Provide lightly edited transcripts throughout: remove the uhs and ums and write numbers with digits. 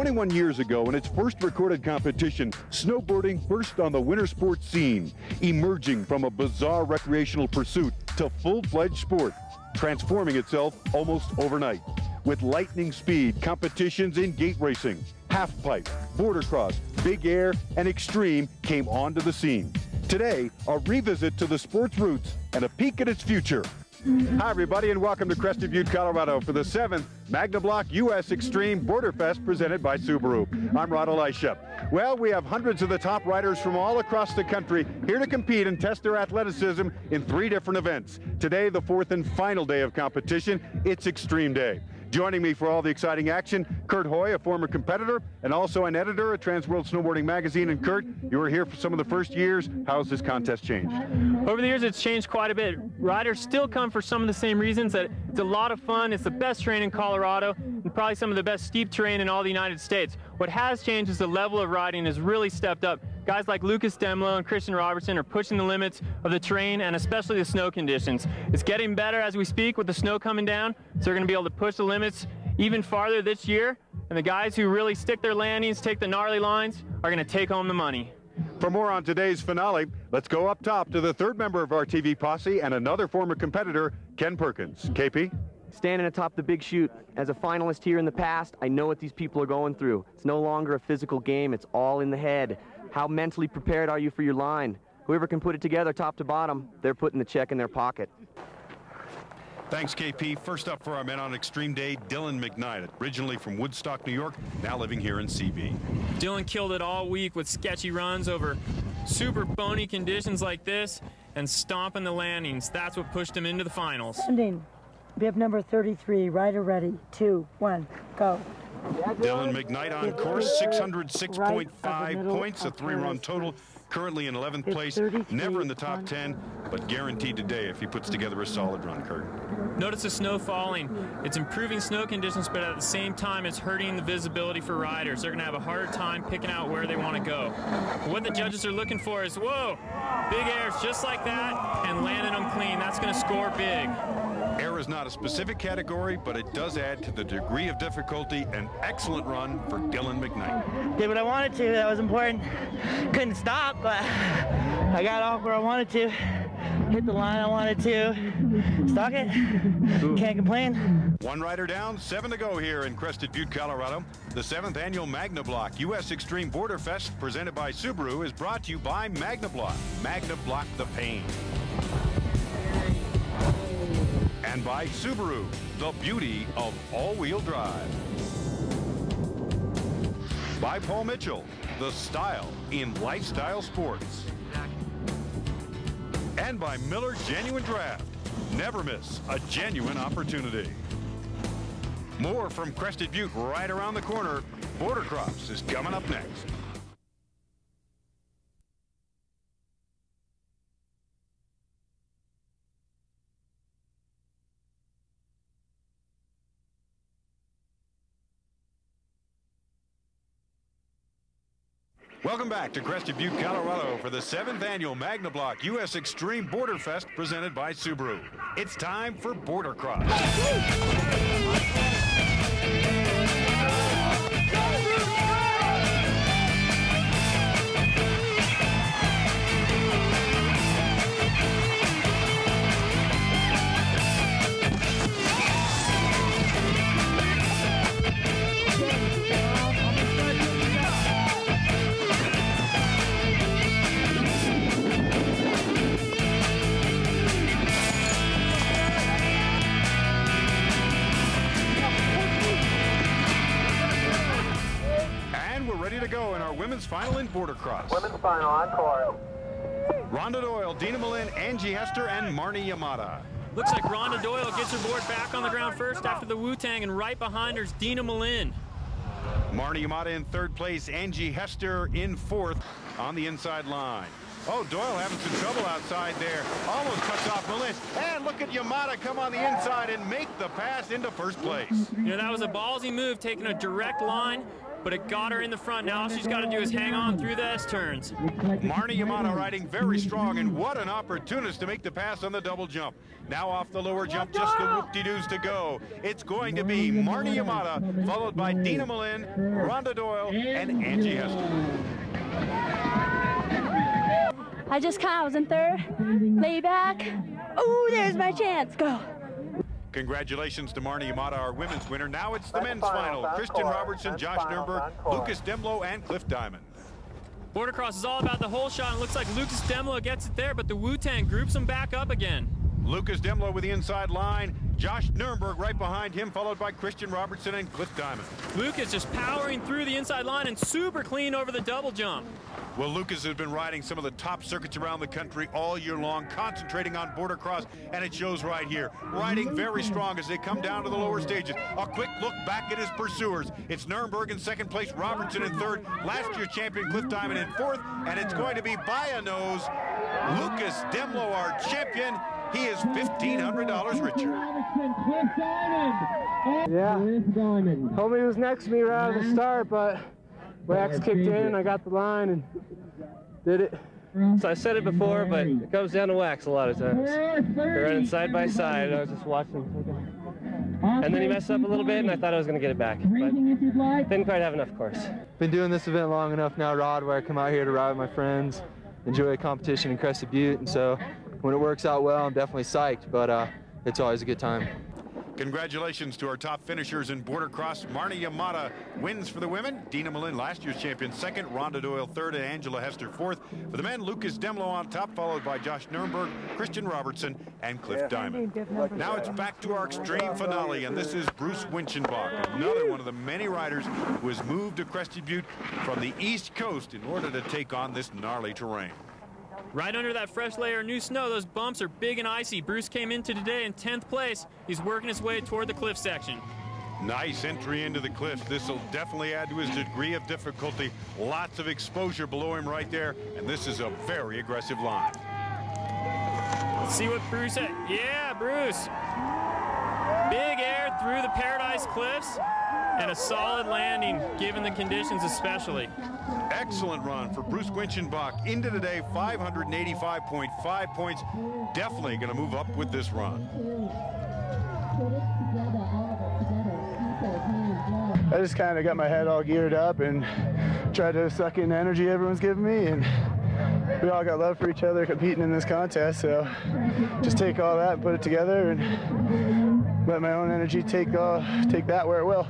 21 years ago, in its first recorded competition, snowboarding burst on the winter sports scene, emerging from a bizarre recreational pursuit to full-fledged sport, transforming itself almost overnight. With lightning speed, competitions in gate racing, half-pipe, border cross, big air, and extreme came onto the scene. Today, a revisit to the sport's roots and a peek at its future. Hi, everybody, and welcome to Crested Butte, Colorado for the 7th Magna Block US Extreme Boarderfest presented by Subaru. I'm Rod Elisha. Well, we have hundreds of the top riders from all across the country here to compete and test their athleticism in 3 different events. Today, the 4th and final day of competition, it's Extreme Day. Joining me for all the exciting action, Kurt Hoy, a former competitor and also an editor at Trans World Snowboarding Magazine. And Kurt, you were here for some of the first years. How's this contest changed? Over the years, it's changed quite a bit. Riders still come for some of the same reasons, that it's a lot of fun, it's the best terrain in Colorado, and probably some of the best steep terrain in all the United States. What has changed is the level of riding has really stepped up. Guys like Lucas Demlow and Christian Robertson are pushing the limits of the terrain and especially the snow conditions. It's getting better as we speak with the snow coming down, so they're going to be able to push the limits even farther this year, and the guys who really stick their landings, take the gnarly lines, are going to take home the money. For more on today's finale, let's go up top to the 3rd member of our TV posse and another former competitor, Ken Perkins. KP? Standing atop the big chute, as a finalist here in the past, I know what these people are going through. It's no longer a physical game, it's all in the head. How mentally prepared are you for your line? Whoever can put it together top to bottom, they're putting the check in their pocket. Thanks, KP. First up for our men on Extreme Day, Dylan McKnight, originally from Woodstock, New York, now living here in CB. Dylan killed it all week with sketchy runs over super bony conditions like this and stomping the landings. That's what pushed him into the finals. Bib number 33, rider ready, 2, 1, go. Dylan McKnight on course, 606.5 points, a 3-run total. Currently in 11th place, never in the top 10, but guaranteed today if he puts together a solid run, Kurt. Notice the snow falling. It's improving snow conditions, but at the same time, it's hurting the visibility for riders. They're going to have a harder time picking out where they want to go. What the judges are looking for is, whoa, big airs just like that, and landing them clean. That's going to score big. Air is not a specific category, but it does add to the degree of difficulty. An excellent run for Dylan McKnight. Did what I wanted to. That was important. Couldn't stop, but I got off where I wanted to. Hit the line I wanted to. Stuck it. Can't complain. 1 rider down, 7 to go here in Crested Butte, Colorado. The 7th annual Magna Block US Extreme Boarderfest presented by Subaru is brought to you by Magna Block. Magna Block the pain. And by Subaru, the beauty of all-wheel drive. By Paul Mitchell, the style in lifestyle sports. And by Miller Genuine Draft. Never miss a genuine opportunity. More from Crested Butte right around the corner. Border Cross is coming up next. Welcome back to Crested Butte, Colorado for the 7th annual Magna Block US Extreme Boarderfest presented by Subaru. It's time for Border Cross. Women's final in Border Cross. Women's final on course. Rhonda Doyle, Dina Malin, Angie Hester, and Marnie Yamada. Looks like Rhonda Doyle gets her board back on the ground first after the Wu-Tang, and right behind her is Dina Malin. Marnie Yamada in 3rd place, Angie Hester in 4th on the inside line. Oh, Doyle having some trouble outside there. Almost cuts off Malin. And look at Yamada come on the inside and make the pass into 1st place. You know, that was a ballsy move, taking a direct line but it got her in the front. Now all she's got to do is hang on through the S-turns. Marnie Yamada riding very strong, and what an opportunist to make the pass on the double jump. Now off the lower jump, just the whoop-de-doos to go. It's going to be Marnie Yamada, followed by Dina Malin, Rhonda Doyle, and Angie Hester. I just kind of was in third, lay back. Oh, there's my chance. Go. Congratulations to Marnie Yamada, our women's winner. Now it's the men's final. Christian Robertson, Josh Nurnberg, Lucas Demlow, and Cliff Diamond. Bordercross is all about the hole shot, and it looks like Lucas Demlow gets it there, but the Wu-Tang groups him back up again. Lucas Demlow with the inside line. Josh Nurnberg right behind him, followed by Christian Robertson and Cliff Diamond. Lucas just powering through the inside line and super clean over the double jump. Well, Lucas has been riding some of the top circuits around the country all year long, concentrating on bordercross, and it shows right here. Riding very strong as they come down to the lower stages. A quick look back at his pursuers. It's Nurnberg in second place, Robertson in third, last year champion Cliff Diamond in fourth, and it's going to be by a nose, Lucas Demlow, our champion. He is $1,500 richer. Yeah, homie was next to me right out of the start, but wax kicked in, I got the line and did it. So I said it before, but it comes down to wax a lot of times. They're running side by side, I was just watching. And then he messed up a little bit, and I thought I was going to get it back, but didn't quite have enough course. Been doing this event long enough now, Rod, where I come out here to ride with my friends, enjoy a competition in Crested Butte, and so when it works out well, I'm definitely psyched, but it's always a good time. Congratulations to our top finishers in bordercross. Marnie Yamada wins for the women. Dina Malin, last year's champion, second. Rhonda Doyle, third, and Angela Hester, fourth. For the men, Lucas Demlow on top, followed by Josh Nurnberg, Christian Robertson, and Cliff Diamond. Now it's back to our extreme finale, and this is Bruce Winchenbach, another one of the many riders who has moved to Crested Butte from the East Coast in order to take on this gnarly terrain. Right under that fresh layer of new snow, those bumps are big and icy. Bruce came into today in 10th place. He's working his way toward the cliff section. Nice entry into the cliffs. This will definitely add to his degree of difficulty. Lots of exposure below him right there, and this is a very aggressive line. Let's see what Bruce had. Yeah, Bruce. Big air through the Paradise Cliffs, and a solid landing, given the conditions especially. Excellent run for Bruce Winchenbach. Into today, 585.5 points. Definitely going to move up with this run. I just kind of got my head all geared up and tried to suck in the energy everyone's giving me, and we all got love for each other competing in this contest, so just take all that and put it together and let my own energy take that where it will.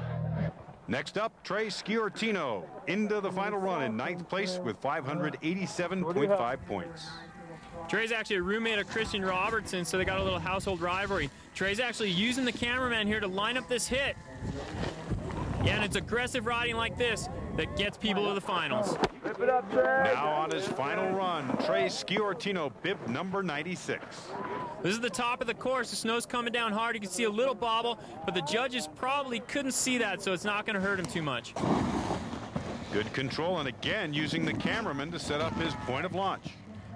Next up, Trey Sciortino into the final run in 9th place with 587.5 points. Trey's actually a roommate of Christian Robertson, so they got a little household rivalry. Trey's actually using the cameraman here to line up this hit. Yeah, and it's aggressive riding like this that gets people to the finals. Rip it up, Trey. Now on his final run, Trey Sciortino, bib number 96. This is the top of the course. The snow's coming down hard. You can see a little bobble, but the judges probably couldn't see that, so it's not going to hurt him too much. Good control, and again using the cameraman to set up his point of launch.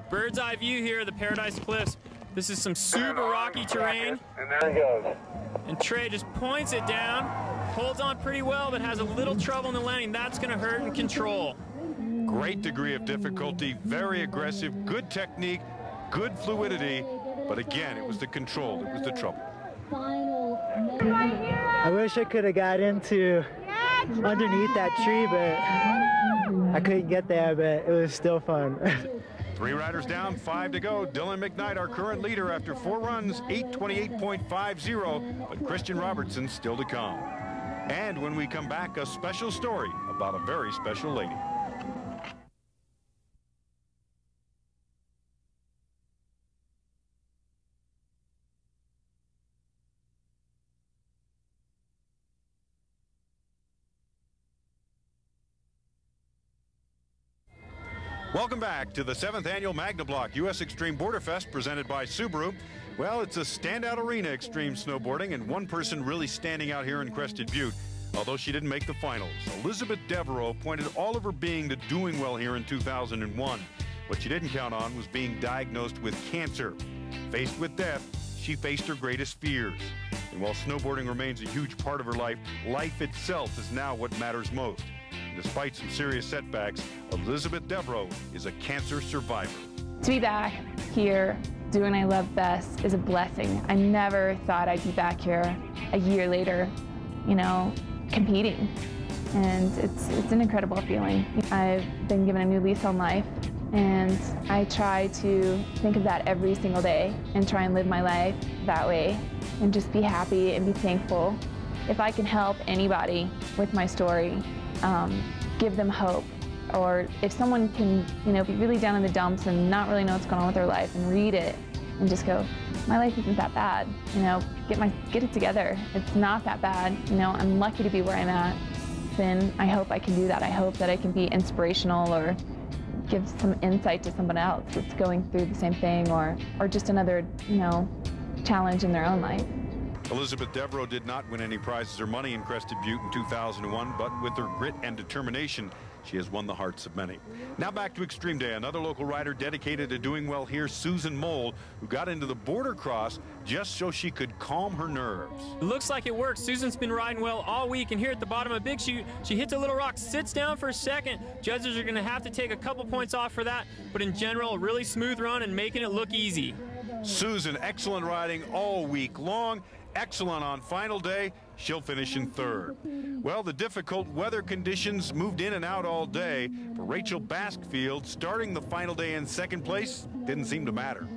Bird's eye view here of the Paradise Cliffs. This is some super rocky terrain. And there he goes. And Trey just points it down, holds on pretty well, but has a little trouble in the landing. That's going to hurt in control. Great degree of difficulty, very aggressive, good technique, good fluidity, but again, it was the control that was the trouble. I wish I could have got into underneath that tree, but I couldn't get there, but it was still fun. 3 riders down, 5 to go. Dylan McKnight, our current leader after 4 runs, 8:28.50, but Christian Robertson still to come. And when we come back, a special story about a very special lady. Welcome back to the 7th annual Magna Block US Extreme Boarderfest presented by Subaru. Well, it's a standout arena extreme snowboarding, and one person really standing out here in Crested Butte, although she didn't make the finals. Elizabeth Devereaux pointed all of her being to doing well here in 2001. What she didn't count on was being diagnosed with cancer. Faced with death, she faced her greatest fears. And while snowboarding remains a huge part of her life, life itself is now what matters most. Despite some serious setbacks, Elizabeth Devereaux is a cancer survivor. To be back here doing what I love best is a blessing. I never thought I'd be back here a year later, you know, competing. And it's an incredible feeling. I've been given a new lease on life, and I try to think of that every single day and try and live my life that way and just be happy and be thankful. If I can help anybody with my story, give them hope, or if someone can, you know, be really down in the dumps and not really know what's going on with their life and read it and just go, my life isn't that bad, you know, get it together. It's not that bad, you know, I'm lucky to be where I'm at. Then I hope I can do that. I hope that I can be inspirational or give some insight to someone else that's going through the same thing, or just another, you know, challenge in their own life. Elizabeth Devereaux did not win any prizes or money in Crested Butte in 2001, but with her grit and determination, she has won the hearts of many. Now back to Extreme Day. Another local rider dedicated to doing well here, Susan Moll, who got into the border cross just so she could calm her nerves. It looks like it works. Susan's been riding well all week, and here at the bottom of Big Chute, she hits a little rock, sits down for a second. Judges are going to have to take a couple points off for that, but in general, a really smooth run and making it look easy. Susan, excellent riding all week long. Excellent on final day. She'll finish in third. Well, the difficult weather conditions moved in and out all day. For Rachel Baskfield, starting the final day in second place didn't seem to matter.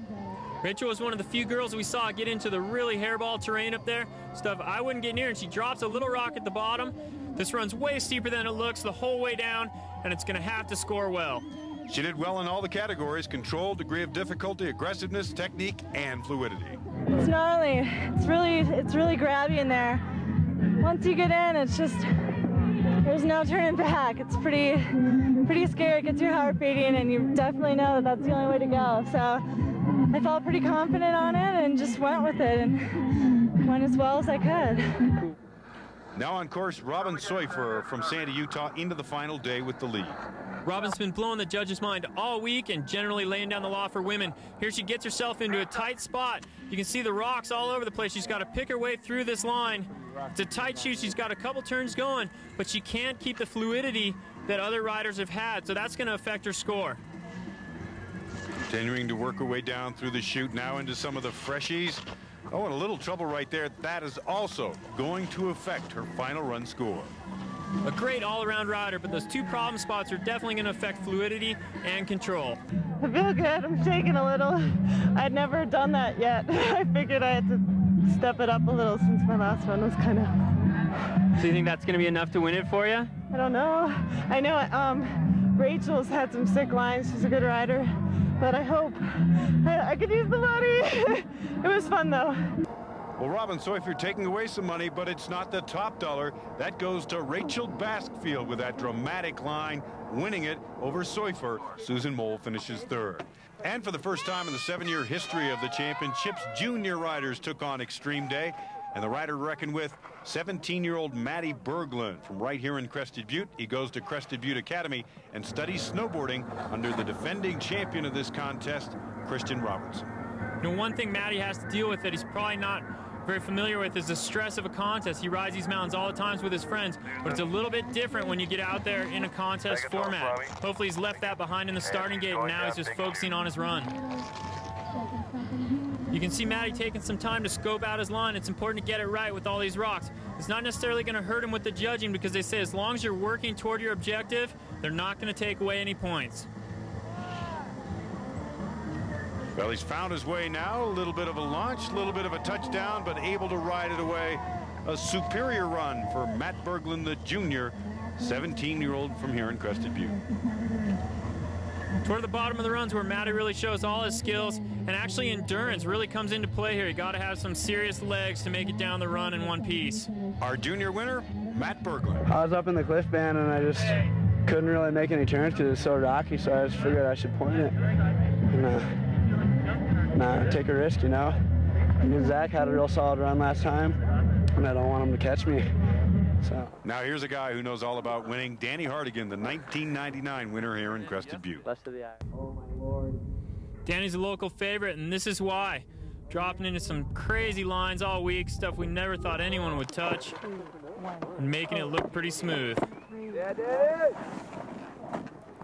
Rachel was one of the few girls we saw get into the really hairball terrain up there. Stuff I wouldn't get near, and she drops a little rock at the bottom. This run's way steeper than it looks the whole way down, and it's going to have to score well. She did well in all the categories: control, degree of difficulty, aggressiveness, technique, and fluidity. It's gnarly. It's really grabby in there. Once you get in, it's just, there's no turning back. It's pretty scary. It gets your heart beating, and you definitely know that that's the only way to go. So I felt pretty confident on it and just went with it and went as well as I could. Now on course, Robin Soifer from Sandy, Utah, into the final day with the lead. Robin's been blowing the judges' mind all week and generally laying down the law for women. Here she gets herself into a tight spot. You can see the rocks all over the place. She's got to pick her way through this line. It's a tight chute. She's got a couple turns going, but she can't keep the fluidity that other riders have had, so that's going to affect her score. Continuing to work her way down through the chute, now into some of the freshies. Oh, and a little trouble right there. That is also going to affect her final run score. A great all-around rider, but those two problem spots are definitely going to affect fluidity and control. I feel good. I'm shaking a little. I'd never done that yet. I figured I had to step it up a little since my last one was kind of... So you think that's going to be enough to win it for you? I don't know. I know Rachel's had some sick lines. She's a good rider, but I hope I could use the money. It was fun, though. Well, Robin Soifer taking away some money, but it's not the top dollar. That goes to Rachel Baskfield with that dramatic line, winning it over Soifer. Susan Moll finishes third. And for the first time in the 7-year history of the championships, junior riders took on Extreme Day. And the rider to reckon with, 17-year-old Matty Berglund from right here in Crested Butte. He goes to Crested Butte Academy and studies snowboarding under the defending champion of this contest, Christian Robertson. You know, one thing Matty has to deal with that he's probably not very familiar with is the stress of a contest. He rides these mountains all the times with his friends, but it's a little bit different when you get out there in a contest format. Hopefully he's left that behind in the starting gate, and now he's just focusing on his run. You can see Matty taking some time to scope out his line. It's important to get it right with all these rocks. It's not necessarily going to hurt him with the judging, because they say as long as you're working toward your objective, they're not going to take away any points. Well, he's found his way now. A little bit of a launch, a little bit of a touchdown, but able to ride it away. A superior run for Matt Berglund, the junior, 17-year-old from here in Crested Butte. Toward the bottom of the runs where Matty really shows all his skills, and actually endurance really comes into play here. You got to have some serious legs to make it down the run in one piece. Our junior winner, Matt Berglund. I was up in the cliff band and I just couldn't really make any turns because it's so rocky, so I just figured I should point it and take a risk, you know. And Zach had a real solid run last time, and I don't want him to catch me. So. Now here's a guy who knows all about winning, Danny Hardigan, the 1999 winner here in Crested Butte. Oh my Lord. Danny's a local favorite, and this is why. Dropping into some crazy lines all week, stuff we never thought anyone would touch, and making it look pretty smooth.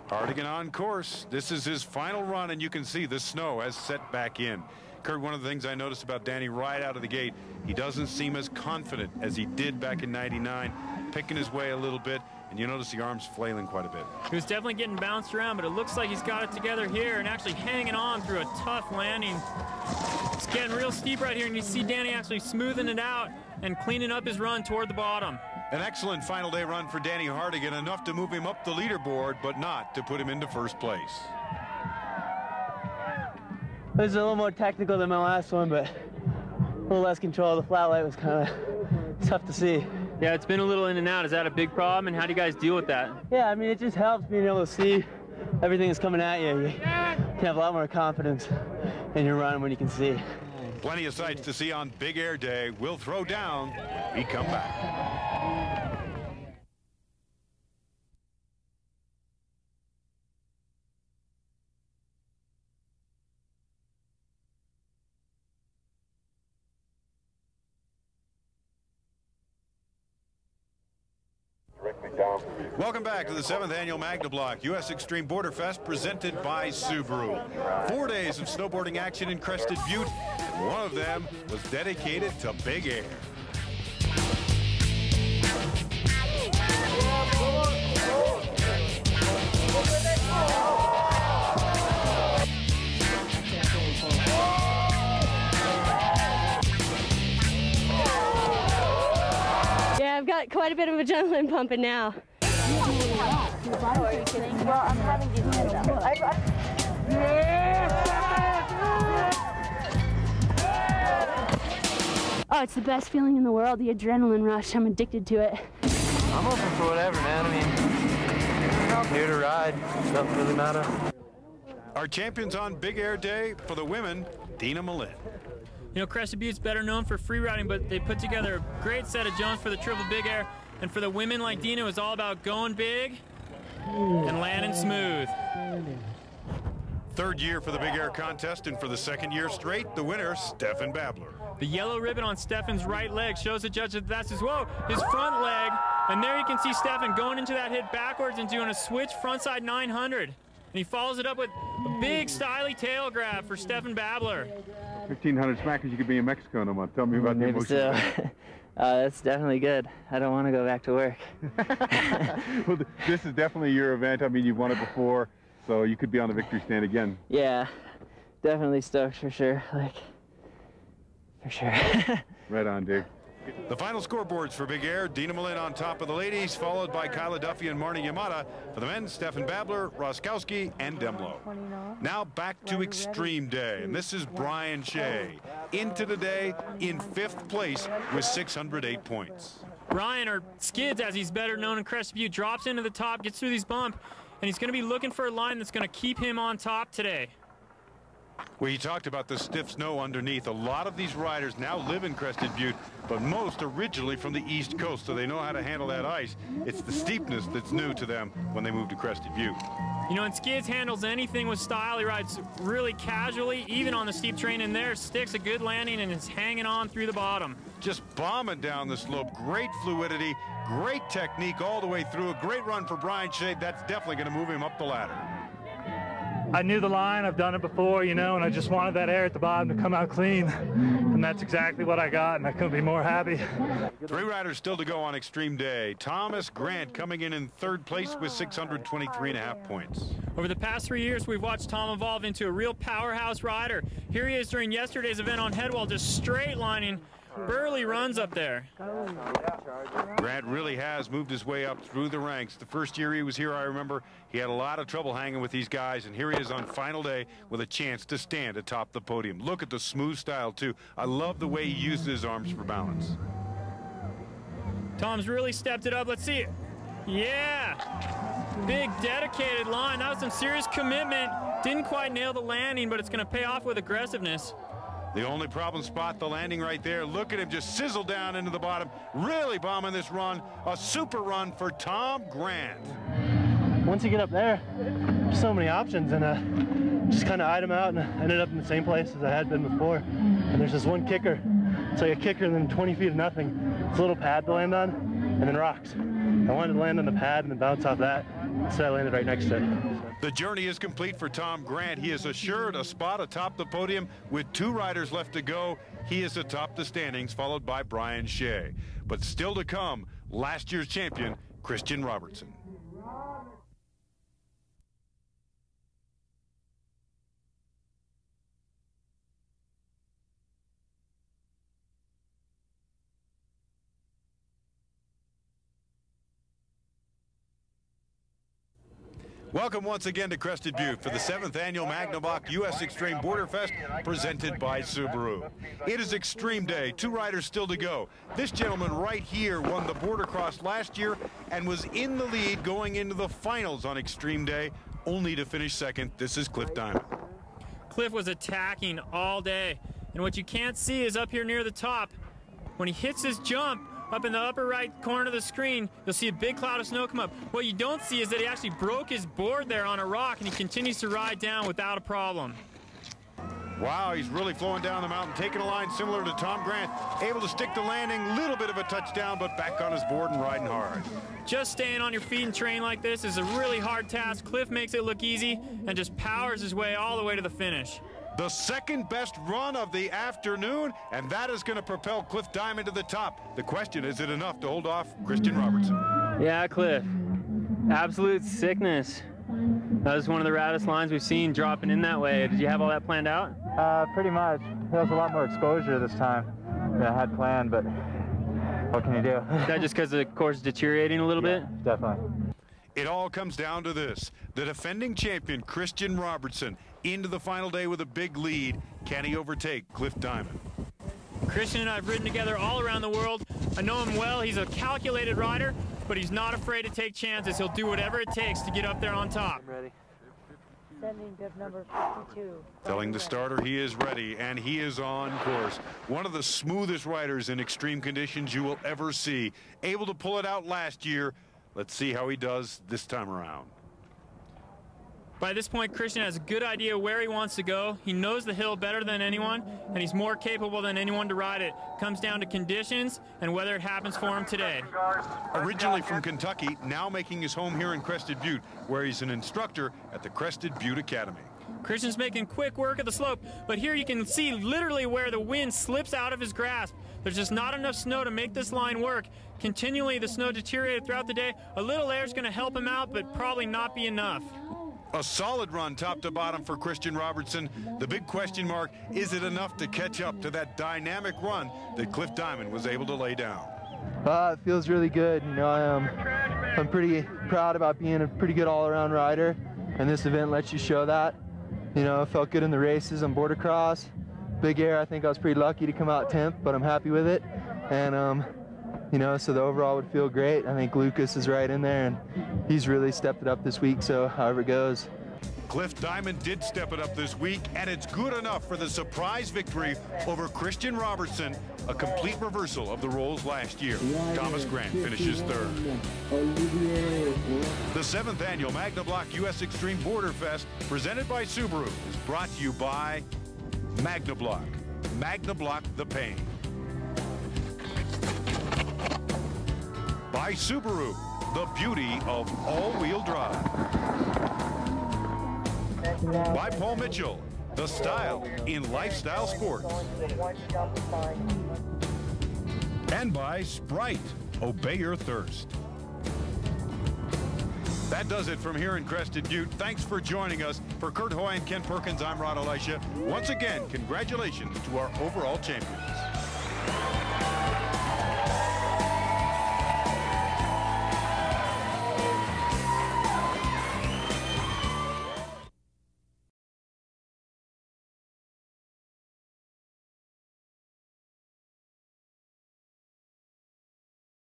Hardigan on course. This is his final run, and you can see the snow has set back in. Kurt, one of the things I noticed about Danny right out of the gate, he doesn't seem as confident as he did back in '99, picking his way a little bit, and you notice the arms flailing quite a bit. He was definitely getting bounced around, but it looks like he's got it together here and actually hanging on through a tough landing. It's getting real steep right here, and you see Danny actually smoothing it out and cleaning up his run toward the bottom. An excellent final day run for Danny Hardigan, enough to move him up the leaderboard, but not to put him into first place. This is a little more technical than my last one, but a little less control. The flat light was kind of tough to see. Yeah, it's been a little in and out. Is that a big problem, and how do you guys deal with that? Yeah, I mean, it just helps being able to see everything that's coming at you. You can have a lot more confidence in your run when you can see. Plenty of sights to see on Big Air Day. We'll throw down when we come back. Welcome back to the 7th annual Magna Block US Extreme Boarderfest, presented by Subaru. 4 days of snowboarding action in Crested Butte, and one of them was dedicated to Big Air. Yeah, I've got quite a bit of adrenaline pumping now. Are you kidding? Well, I'm having you stand up. Oh, it's the best feeling in the world, the adrenaline rush. I'm addicted to it. I'm open for whatever, man. I mean, I'm here to ride. Doesn't really matter. Our champions on Big Air Day for the women, Dina Malin. You know, Crested Butte's better known for free riding, but they put together a great set of jumps for the triple Big Air. And for the women like Dina, it was all about going big and landing smooth. Third year for the Big Air contest, and for the second year straight, the winner, Stefan Babler. The yellow ribbon on Stefan's right leg shows the judge that that's his front leg. And there you can see Stefan going into that hit backwards and doing a switch frontside 900. And he follows it up with a big styly tail grab for Stefan Babler. 1,500 smackers, you could be in Mexico no more. Tell me about the emotions. That's definitely good. I don't want to go back to work. Well, this is definitely your event. I mean, you've won it before, so you could be on the victory stand again. Yeah, definitely stoked for sure. For sure. Right on, Dave. The final scoreboards for Big Air: Dina Malin on top of the ladies, followed by Kyla Duffy and Marnie Yamada. For the men, Stefan Babler, Roskowski, and Demlow. Now back to Extreme Day, and this is Brian Shea. Into the day in 5th place with 608 points. Brian, or Skids as he's better known in Crested Butte, drops into the top, gets through these bumps, and he's going to be looking for a line that's going to keep him on top today. Well, he talked about the stiff snow underneath. A lot of these riders now live in Crested Butte, but most originally from the East Coast, so they know how to handle that ice. It's the steepness that's new to them when they move to Crested Butte. You know, and Skids handles anything with style. He rides really casually, even on the steep terrain, and there sticks a good landing and is hanging on through the bottom. Just bombing down the slope. Great fluidity, great technique all the way through. A great run for Brian Shea. That's definitely going to move him up the ladder. I knew the line, I've done it before, you know, and I just wanted that air at the bottom to come out clean. And that's exactly what I got, and I couldn't be more happy. 3 riders still to go on Extreme Day. Thomas Grant coming in 3rd place with 623.5 points. Over the past 3 years, we've watched Tom evolve into a real powerhouse rider. Here he is during yesterday's event on Headwall, just straight lining burly runs up there. Grant really has moved his way up through the ranks. The first year he was here, I remember, he had a lot of trouble hanging with these guys, and here he is on final day with a chance to stand atop the podium. Look at the smooth style, too. I love the way he uses his arms for balance. Tom's really stepped it up. Let's see it. Yeah. Big dedicated line. That was some serious commitment. Didn't quite nail the landing, but it's going to pay off with aggressiveness. The only problem spot, the landing right there. Look at him just sizzle down into the bottom. Really bombing this run. A super run for Tom Grant. Once you get up there, there's so many options, and just kind of eyed them out, and I ended up in the same place as I had been before. And there's this one kicker. It's like a kicker and then 20 feet of nothing. It's a little pad to land on, and then rocks. I wanted to land on the pad and then bounce off that, so I landed right next to it. The journey is complete for Tom Grant. He is assured a spot atop the podium with 2 riders left to go. He is atop the standings, followed by Brian Shea. But still to come, last year's champion, Christian Robertson. Welcome once again to Crested Butte for the 7th annual Magnablock US Extreme Boarderfest presented by Subaru. It is Extreme Day, 2 riders still to go. This gentleman right here won the Border Cross last year and was in the lead going into the finals on Extreme Day, only to finish second. This is Cliff Diamond. Cliff was attacking all day, and what you can't see is up here near the top, when he hits his jump, up in the upper right corner of the screen, you'll see a big cloud of snow come up. What you don't see is that he actually broke his board there on a rock, and he continues to ride down without a problem. Wow, he's really flowing down the mountain, taking a line similar to Tom Grant, able to stick the landing, little bit of a touchdown, but back on his board and riding hard. Just staying on your feet and train like this is a really hard task. Cliff makes it look easy and just powers his way all the way to the finish. The second best run of the afternoon, and that is going to propel Cliff Diamond to the top. The question, is it enough to hold off Christian Robertson? Yeah, Cliff. Absolute sickness. That was one of the raddest lines we've seen dropping in that way. Did you have all that planned out? Pretty much. There was a lot more exposure this time than I had planned, but what can you do? Is that just because the course is deteriorating a little bit? Definitely. It all comes down to this. The defending champion, Christian Robertson, into the final day with a big lead. Can he overtake Cliff Diamond? Christian and I have ridden together all around the world. I know him well. He's a calculated rider, but he's not afraid to take chances. He'll do whatever it takes to get up there on top. I'm ready. Sending bib number 52. Telling the starter he is ready, and he is on course. One of the smoothest riders in extreme conditions you will ever see. Able to pull it out last year. Let's see how he does this time around. By this point, Christian has a good idea where he wants to go. He knows the hill better than anyone, and he's more capable than anyone to ride it. Comes down to conditions and whether it happens for him today. Originally from Kentucky, now making his home here in Crested Butte, where he's an instructor at the Crested Butte Academy. Christian's making quick work of the slope, but here you can see literally where the wind slips out of his grasp. There's just not enough snow to make this line work. Continually, the snow deteriorated throughout the day. A little air is going to help him out, but probably not be enough. A solid run top to bottom for Christian Robertson. The big question mark, is it enough to catch up to that dynamic run that Cliff Diamond was able to lay down? It feels really good. You know, I'm pretty proud about being a pretty good all-around rider, and this event lets you show that. You know, I felt good in the races on Border Cross. Big air, I think I was pretty lucky to come out 10th, but I'm happy with it. And you know, so the overall would feel great. I think Lucas is right in there, and he's really stepped it up this week, so however it goes. Cliff Diamond did step it up this week, and it's good enough for the surprise victory over Christian Robertson, a complete reversal of the roles last year. Thomas Grant finishes third. The 7th annual Magnablock US Extreme Boarderfest, presented by Subaru, is brought to you by Magnablock. Magnablock the pain. By Subaru, the beauty of all-wheel drive. By Paul Mitchell, the style in lifestyle sports. And by Sprite, obey your thirst. That does it from here in Crested Butte. Thanks for joining us. For Kurt Hoy and Ken Perkins, I'm Rod Elisha. Once again, congratulations to our overall champions.